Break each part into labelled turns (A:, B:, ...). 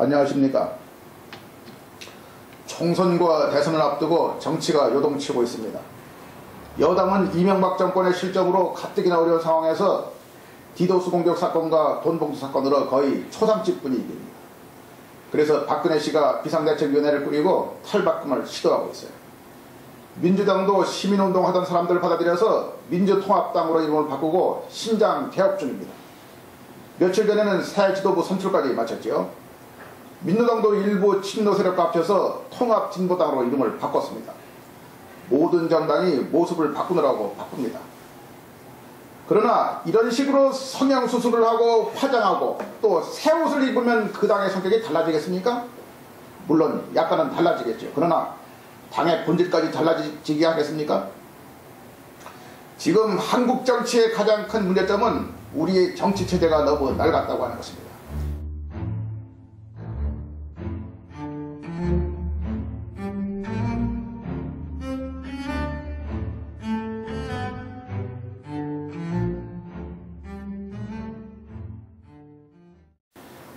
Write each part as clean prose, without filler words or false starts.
A: 안녕하십니까. 총선과 대선을 앞두고 정치가 요동치고 있습니다. 여당은 이명박 정권의 실정으로 가뜩이나 어려운 상황에서 디도스 공격 사건과 돈봉투 사건으로 거의 초상집 분위기입니다. 그래서 박근혜 씨가 비상대책위원회를 꾸리고 탈바꿈을 시도하고 있어요. 민주당도 시민운동하던 사람들을 받아들여서 민주통합당으로 이름을 바꾸고 신장 개혁 중입니다. 며칠 전에는 새 지도부 선출까지 마쳤죠. 민주당도 일부 친노 세력과 합쳐서 통합진보당으로 이름을 바꿨습니다. 모든 정당이 모습을 바꾸느라고 바쁩니다. 그러나 이런 식으로 성형수술을 하고 화장하고 또 새 옷을 입으면 그 당의 성격이 달라지겠습니까? 물론 약간은 달라지겠죠. 그러나 당의 본질까지 달라지게 하겠습니까? 지금 한국 정치의 가장 큰 문제점은 우리의 정치체제가 너무 낡았다고 하는 것입니다.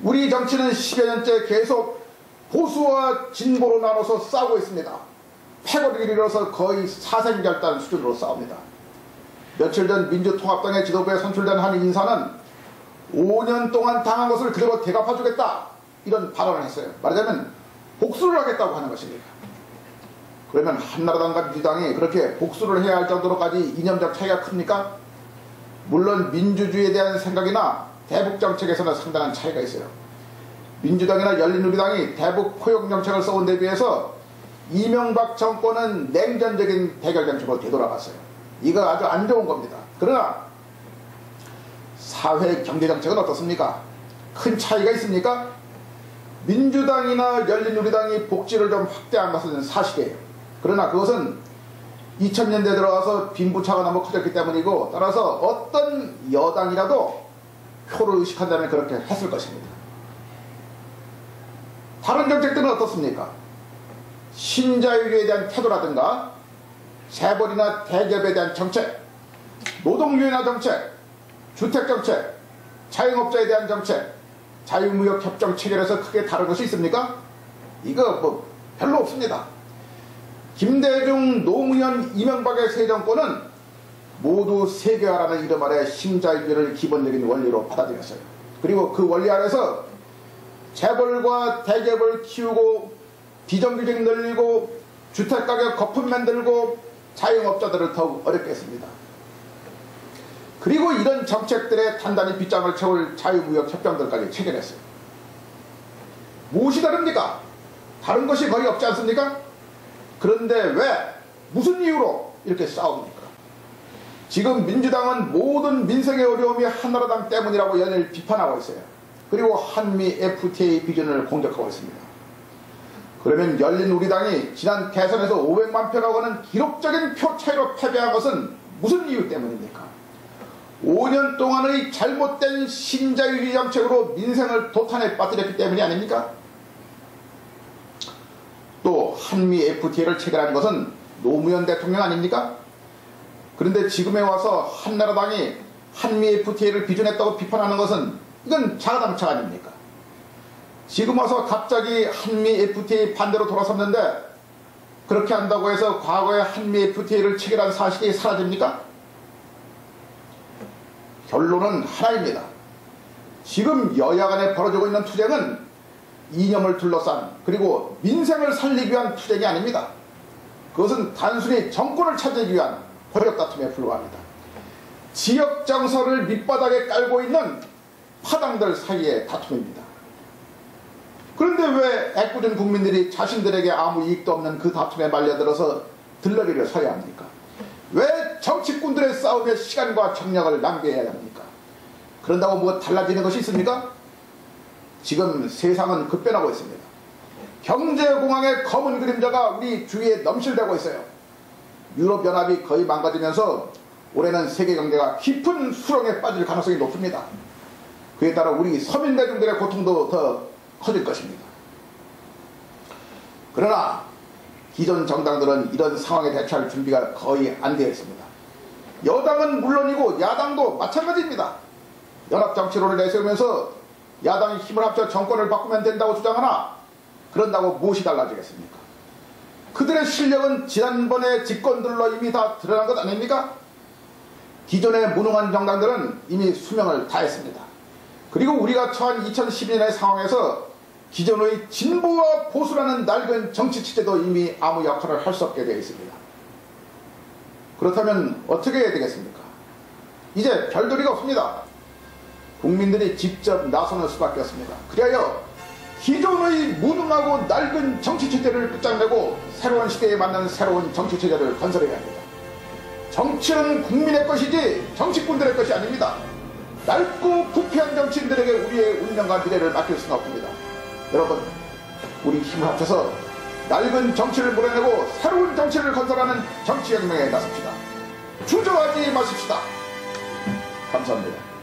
A: 우리 정치는 10여 년째 계속 보수와 진보로 나눠서 싸우고 있습니다. 패거리를 이뤄서 거의 사생결단 수준으로 싸웁니다. 며칠 전 민주통합당의 지도부에 선출된 한 인사는 5년 동안 당한 것을 그대로 대갚아주겠다 이런 발언을 했어요. 말하자면 복수를 하겠다고 하는 것입니다. 그러면 한나라당과 민주당이 그렇게 복수를 해야 할 정도로까지 이념적 차이가 큽니까? 물론 민주주의에 대한 생각이나 대북 정책에서는 상당한 차이가 있어요. 민주당이나 열린우리당이 대북 포용 정책을 써온 데 비해서 이명박 정권은 냉전적인 대결 정책으로 되돌아갔어요. 이거 아주 안 좋은 겁니다. 그러나 사회 경제 정책은 어떻습니까? 큰 차이가 있습니까? 민주당이나 열린우리당이 복지를 좀 확대한 것은 사실이에요. 그러나 그것은 2000년대 들어와서 빈부차가 너무 커졌기 때문이고, 따라서 어떤 여당이라도 표를 의식한다면 그렇게 했을 것입니다. 다른 정책들은 어떻습니까? 신자유주의에 대한 태도라든가 재벌이나 대기업에 대한 정책, 노동유연화 정책, 주택정책, 자영업자에 대한 정책, 자유무역협정 체결에서 크게 다른 것이 있습니까? 이거 별로 없습니다. 김대중, 노무현, 이명박의 세 정권은 모두 세계화라는 이름 아래 신자유주의를 기본적인 원리로 받아들였어요. 그리고 그 원리 아래서 재벌과 대기업을 키우고 비정규직 늘리고 주택가격 거품 만들고 자영업자들을 더욱 어렵게 했습니다. 그리고 이런 정책들의 단단히 빗장을 채울 자유무역 협정들까지 체결했어요. 무엇이 다릅니까? 다른 것이 거의 없지 않습니까? 그런데 왜, 무슨 이유로 이렇게 싸웁니까? 지금 민주당은 모든 민생의 어려움이 한나라당 때문이라고 연일 비판하고 있어요. 그리고 한미 FTA 비전을 공격하고 있습니다. 그러면 열린우리당이 지난 대선에서 500만 표라고 하는 기록적인 표 차이로 패배한 것은 무슨 이유 때문입니까? 5년 동안의 잘못된 신자유주의 정책으로 민생을 도탄에 빠뜨렸기 때문이 아닙니까? 또 한미 FTA를 체결한 것은 노무현 대통령 아닙니까? 그런데 지금에 와서 한나라당이 한미 FTA를 비준했다고 비판하는 것은 이건 자가당착 아닙니까? 지금 와서 갑자기 한미 FTA 반대로 돌아섰는데 그렇게 한다고 해서 과거에 한미 FTA를 체결한 사실이 사라집니까? 결론은 하나입니다. 지금 여야 간에 벌어지고 있는 투쟁은 이념을 둘러싼 그리고 민생을 살리기 위한 투쟁이 아닙니다. 그것은 단순히 정권을 차지하기 위한 권력 다툼에 불과합니다. 지역 정서를 밑바닥에 깔고 있는 파당들 사이의 다툼입니다. 그런데 왜 애꿎은 국민들이 자신들에게 아무 이익도 없는 그 다툼에 말려들어서 들러리를 서야 합니까? 왜 정치꾼들의 싸움에 시간과 정력을 낭비해야 합니까? 그런다고 뭐 달라지는 것이 있습니까? 지금 세상은 급변하고 있습니다. 경제공황의 검은 그림자가 우리 주위에 넘실대고 있어요. 유럽연합이 거의 망가지면서 올해는 세계 경제가 깊은 수렁에 빠질 가능성이 높습니다. 그에 따라 우리 서민대중들의 고통도 더 커질 것입니다. 그러나 기존 정당들은 이런 상황에 대처할 준비가 거의 안 되어 있습니다. 여당은 물론이고 야당도 마찬가지입니다. 연합정치론을 내세우면서 야당이 힘을 합쳐 정권을 바꾸면 된다고 주장하나 그런다고 무엇이 달라지겠습니까? 그들의 실력은 지난번의 집권들로 이미 다 드러난 것 아닙니까? 기존의 무능한 정당들은 이미 수명을 다했습니다. 그리고 우리가 처한 2012년의 상황에서 기존의 진보와 보수라는 낡은 정치 체제도 이미 아무 역할을 할 수 없게 되어 있습니다. 그렇다면 어떻게 해야 되겠습니까? 이제 별도리가 없습니다. 국민들이 직접 나서는 수밖에 없습니다. 그리하여 기존의 무능하고 낡은 정치체제를 끝장내고 새로운 시대에 맞는 새로운 정치체제를 건설해야 합니다. 정치는 국민의 것이지 정치꾼들의 것이 아닙니다. 낡고 부패한 정치인들에게 우리의 운명과 미래를 맡길 수는 없습니다. 여러분, 우리 힘을 합쳐서 낡은 정치를 몰아내고 새로운 정치를 건설하는 정치혁명에 나섭시다. 주저하지 마십시다. 감사합니다.